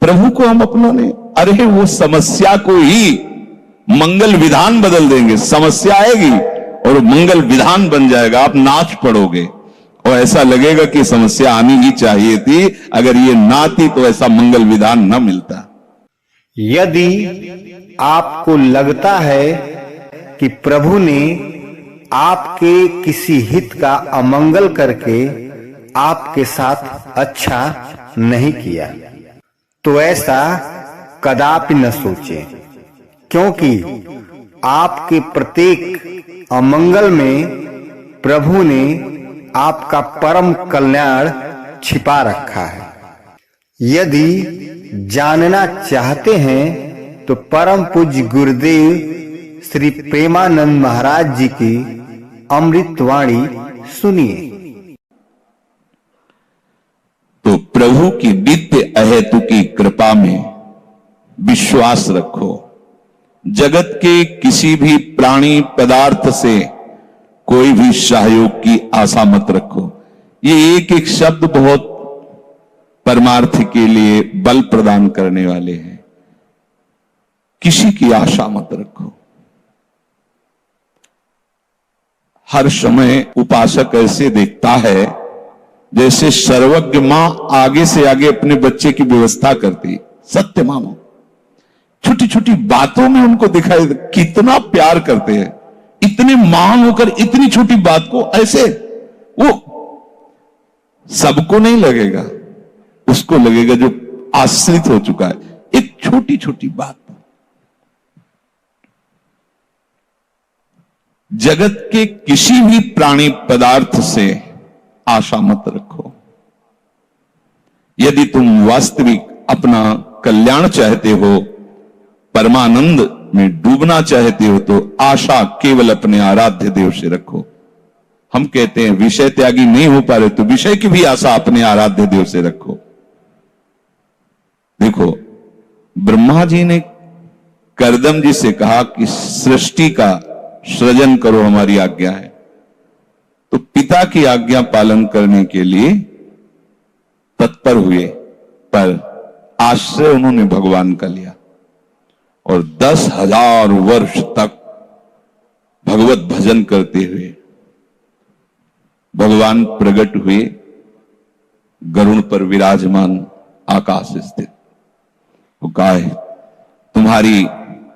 प्रभु को हम अपना नहीं, अरे वो समस्या को ही मंगल विधान बदल देंगे। समस्या आएगी और मंगल विधान बन जाएगा, आप नाच पड़ोगे और ऐसा लगेगा कि समस्या आनी ही चाहिए थी, अगर ये ना आती तो ऐसा मंगल विधान ना मिलता। यदि आपको लगता है कि प्रभु ने आपके किसी हित का अमंगल करके आपके साथ अच्छा नहीं किया, तो ऐसा कदापि न सोचें, क्योंकि आपके प्रत्येक अमंगल में प्रभु ने आपका परम कल्याण छिपा रखा है। यदि जानना चाहते हैं तो परम पूज्य गुरुदेव श्री प्रेमानंद महाराज जी की अमृतवाणी सुनिए। तो प्रभु की नित्य अहेतुकी कृपा में विश्वास रखो। जगत के किसी भी प्राणी पदार्थ से कोई भी सहयोग की आशा मत रखो। ये एक एक शब्द बहुत परमार्थ के लिए बल प्रदान करने वाले हैं। किसी की आशा मत रखो। हर समय उपासक ऐसे देखता है जैसे सर्वज्ञ मां आगे से आगे अपने बच्चे की व्यवस्था करती। सत्य मानो, छोटी छोटी बातों में उनको दिखाई कितना प्यार करते हैं। इतने महान होकर इतनी छोटी बात को ऐसे, वो सबको नहीं लगेगा, उसको लगेगा जो आश्रित हो चुका है। एक छोटी छोटी बात। जगत के किसी भी प्राणी पदार्थ से आशा मत रखो। यदि तुम वास्तविक अपना कल्याण चाहते हो, परमानंद में डूबना चाहते हो, तो आशा केवल अपने आराध्य देव से रखो। हम कहते हैं विषय त्यागी नहीं हो पा रहे, तो विषय की भी आशा अपने आराध्य देव से रखो। देखो, ब्रह्मा जी ने करदम जी से कहा कि सृष्टि का सृजन करो, हमारी आज्ञा है। तो पिता की आज्ञा पालन करने के लिए तत्पर हुए, पर आश्रय उन्होंने भगवान का लिया और 10,000 वर्ष तक भगवत भजन करते हुए भगवान प्रकट हुए, गरुड़ पर विराजमान, आकाश स्थित। वो कहा है, तुम्हारी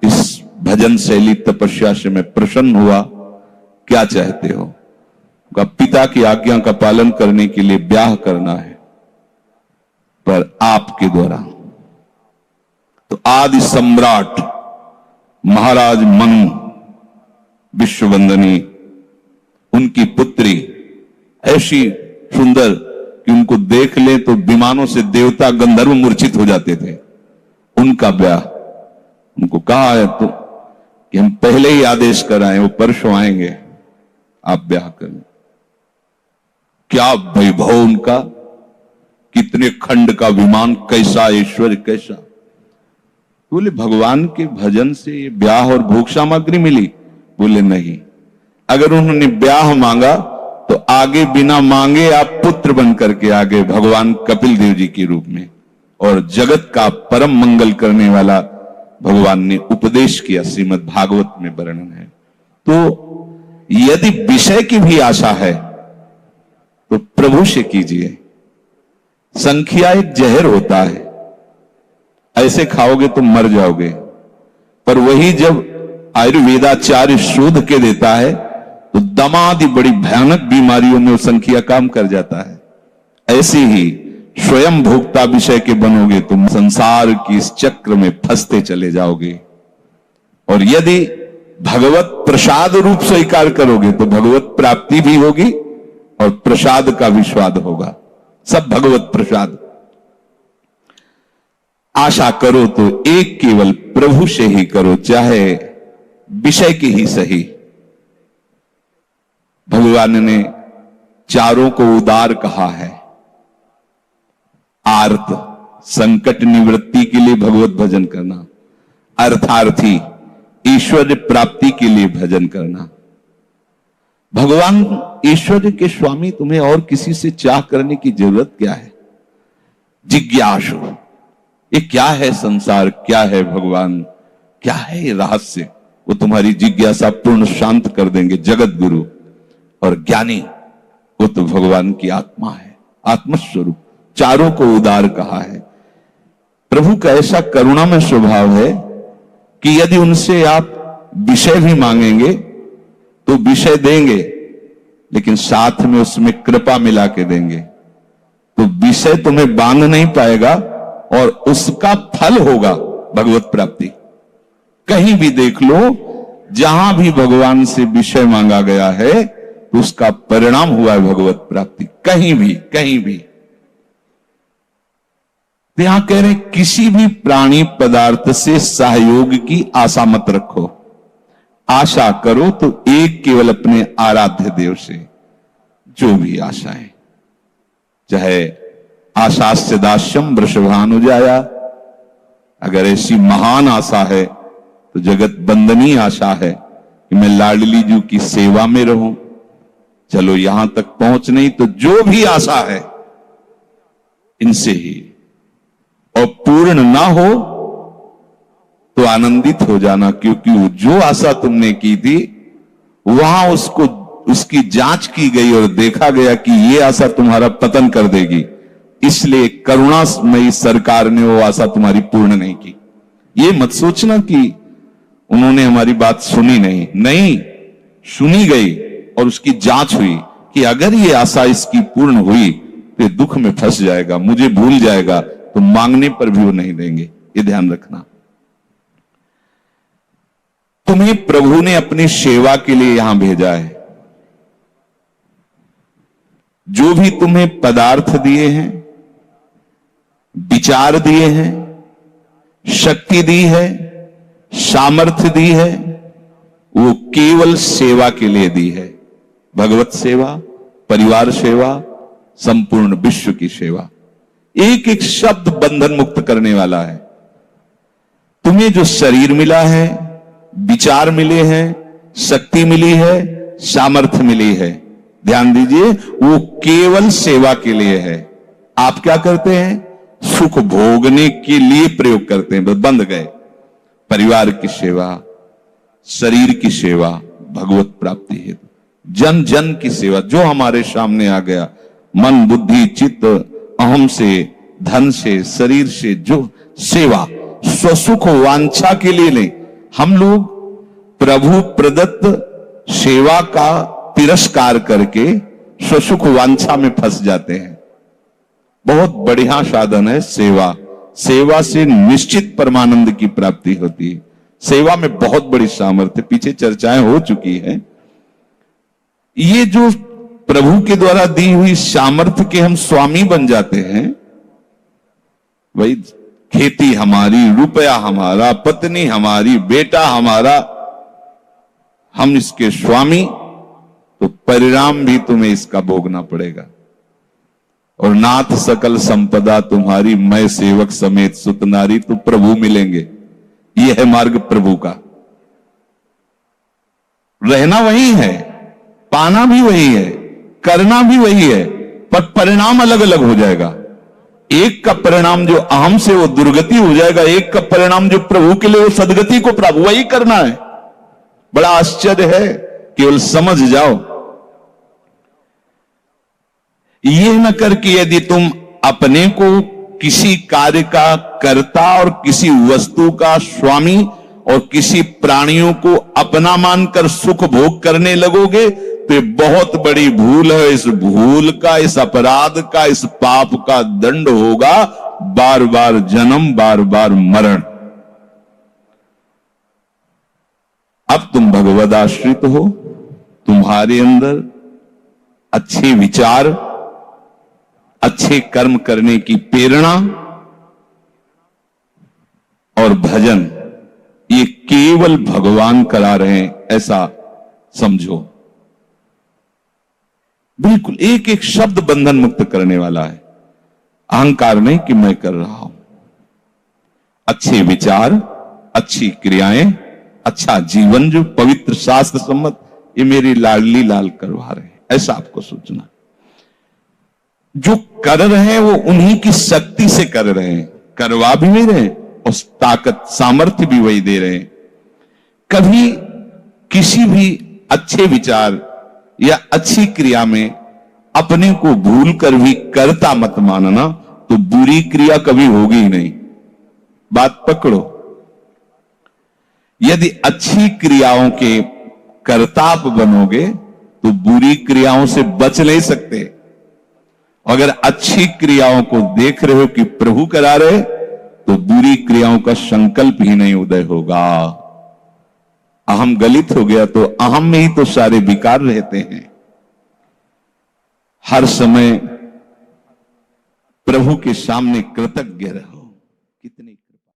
इस भजन शैली तपस्या से मैं प्रसन्न हुआ, क्या चाहते हो? का पिता की आज्ञा का पालन करने के लिए ब्याह करना है, पर आपके द्वारा। तो आदि सम्राट महाराज मनु विश्ववंदनी, उनकी पुत्री ऐसी सुंदर कि उनको देख ले तो विमानों से देवता गंधर्व मूर्छित हो जाते थे। उनका ब्याह, उनको कहा है तो कि हम पहले ही आदेश कराएं, वो परसों आएंगे, आप ब्याह करें। क्या वैभव उनका, कितने खंड का विमान, कैसा ऐश्वर्य, कैसा। बोले भगवान के भजन से ये ब्याह और भोग सामग्री मिली? बोले नहीं, अगर उन्होंने ब्याह मांगा तो आगे बिना मांगे आप पुत्र बन करके आ गए भगवान कपिल देव जी के रूप में, और जगत का परम मंगल करने वाला भगवान ने उपदेश किया। श्रीमद् भागवत में वर्णन है। तो यदि विषय की भी आशा है तो प्रभु से कीजिए। संख्या एक जहर होता है, ऐसे खाओगे तो मर जाओगे, पर वही जब आयुर्वेदाचार्य शोध के देता है तो दमादि बड़ी भयानक बीमारियों में वो संख्या काम कर जाता है। ऐसे ही स्वयं भोक्ता विषय के बनोगे तुम संसार की इस चक्र में फंसते चले जाओगे। और यदि भगवत प्रसाद रूप स्वीकार करोगे तो भगवत प्राप्ति भी होगी और प्रसाद का भी स्वाद होगा। सब भगवत प्रसाद। आशा करो तो एक केवल प्रभु से ही करो, चाहे विषय की ही सही। भगवान ने चारों को उदार कहा है। आर्त, संकट निवृत्ति के लिए भगवत भजन करना। अर्थार्थी, ईश्वर प्राप्ति के लिए भजन करना। भगवान ईश्वर के स्वामी, तुम्हें और किसी से चाह करने की जरूरत क्या है? जिज्ञासु, ये क्या है संसार, क्या है भगवान, क्या है ये रहस्य, वो तुम्हारी जिज्ञासा पूर्ण शांत कर देंगे जगत गुरु। और ज्ञानी वो तो भगवान की आत्मा है, आत्मस्वरूप, चारों को उदार कहा है। प्रभु का ऐसा करुणा में स्वभाव है कि यदि उनसे आप विषय भी मांगेंगे तो विषय देंगे, लेकिन साथ में उसमें कृपा मिला के देंगे। तो विषय तुम्हें बांध नहीं पाएगा और उसका फल होगा भगवत प्राप्ति। कहीं भी देख लो, जहां भी भगवान से विषय मांगा गया है तो उसका परिणाम हुआ है भगवत प्राप्ति, कहीं भी कहीं भी। तो यहां कह रहे किसी भी प्राणी पदार्थ से सहयोग की आशा मत रखो, आशा करो तो एक केवल अपने आराध्य देव से। जो भी आशाएं, चाहे आशास्य दास्यम वृषभानुजाया, अगर ऐसी महान आशा है तो जगत बंदनीय आशा है कि मैं लाडली जी की सेवा में रहूं। चलो यहां तक पहुंच नहीं तो जो भी आशा है इनसे ही, और पूर्ण ना हो तो आनंदित हो जाना, क्योंकि वो जो आशा तुमने की थी वहां उसकी जांच की गई और देखा गया कि ये आशा तुम्हारा पतन कर देगी, इसलिए करुणामयी सरकार ने वो आशा तुम्हारी पूर्ण नहीं की। ये मत सोचना कि उन्होंने हमारी बात सुनी नहीं, सुनी गई और उसकी जांच हुई कि अगर ये आशा इसकी पूर्ण हुई तो ये दुख में फंस जाएगा, मुझे भूल जाएगा, तो मांगने पर भी वो नहीं देंगे। ये ध्यान रखना। तुम्हें प्रभु ने अपनी सेवा के लिए यहां भेजा है। जो भी तुम्हें पदार्थ दिए हैं, विचार दिए हैं, शक्ति दी है, सामर्थ्य दी है, वो केवल सेवा के लिए दी है। भगवत सेवा, परिवार सेवा, संपूर्ण विश्व की सेवा। एक एक शब्द बंधन मुक्त करने वाला है। तुम्हें जो शरीर मिला है, विचार मिले हैं, शक्ति मिली है, सामर्थ्य मिली है, ध्यान दीजिए, वो केवल सेवा के लिए है। आप क्या करते हैं? सुख भोगने के लिए प्रयोग करते हैं, बस बंध गए। परिवार की सेवा, शरीर की सेवा, भगवत प्राप्ति हेतु, जन जन की सेवा, जो हमारे सामने आ गया, मन बुद्धि चित्त अहम से, धन से, शरीर से, जो सेवा स्वसुख वांछा के लिए नहीं। हम लोग प्रभु प्रदत्त सेवा का तिरस्कार करके स्वसुख वांछा में फंस जाते हैं। बहुत बढ़िया साधन है सेवा। सेवा से निश्चित परमानंद की प्राप्ति होती है। सेवा में बहुत बड़ी सामर्थ्य, पीछे चर्चाएं हो चुकी है। ये जो प्रभु के द्वारा दी हुई सामर्थ्य के हम स्वामी बन जाते हैं। वही खेती हमारी, रुपया हमारा, पत्नी हमारी, बेटा हमारा, हम इसके स्वामी, तो परिणाम भी तुम्हें इसका भोगना पड़ेगा। और नाथ सकल संपदा तुम्हारी, मैं सेवक समेत सुत नारी, तो प्रभु मिलेंगे। यह है मार्ग प्रभु का। रहना वही है, पाना भी वही है, करना भी वही है, पर परिणाम अलग अलग हो जाएगा। एक का परिणाम जो अहम से वो दुर्गति हो जाएगा, एक का परिणाम जो प्रभु के लिए वो सदगति को प्राप्त, वही करना है। बड़ा आश्चर्य है, केवल समझ जाओ। ये न करके यदि तुम अपने को किसी कार्य का कर्ता और किसी वस्तु का स्वामी और किसी प्राणियों को अपना मानकर सुख भोग करने लगोगे तो ये बहुत बड़ी भूल है। इस भूल का, इस अपराध का, इस पाप का दंड होगा बार बार जन्म, बार बार मरण। अब तुम भगवद आश्रित हो, तुम्हारे अंदर अच्छे विचार, अच्छे कर्म करने की प्रेरणा और भजन, ये केवल भगवान करा रहे हैं, ऐसा समझो। बिल्कुल एक एक शब्द बंधन मुक्त करने वाला है। अहंकार नहीं कि मैं कर रहा हूं। अच्छे विचार, अच्छी क्रियाएं, अच्छा जीवन जो पवित्र शास्त्र सम्मत, ये मेरी लाडली लाल करवा रहे हैं, ऐसा आपको सोचना। जो कर रहे हैं वो उन्हीं की शक्ति से कर रहे हैं, करवा भी नहीं रहे, उस ताकत सामर्थ्य भी वही दे रहे हैं। कभी किसी भी अच्छे विचार या अच्छी क्रिया में अपने को भूल कर भी कर्ता मत मानना, तो बुरी क्रिया कभी होगी ही नहीं। बात पकड़ो। यदि अच्छी क्रियाओं के कर्ता आप बनोगे तो बुरी क्रियाओं से बच नहीं सकते। अगर अच्छी क्रियाओं को देख रहे हो कि प्रभु करा रहे, तो बुरी क्रियाओं का संकल्प ही नहीं उदय होगा। अहम गलित हो गया तो अहम में ही तो सारे विकार रहते हैं। हर समय प्रभु के सामने कृतज्ञ रहो। कितनी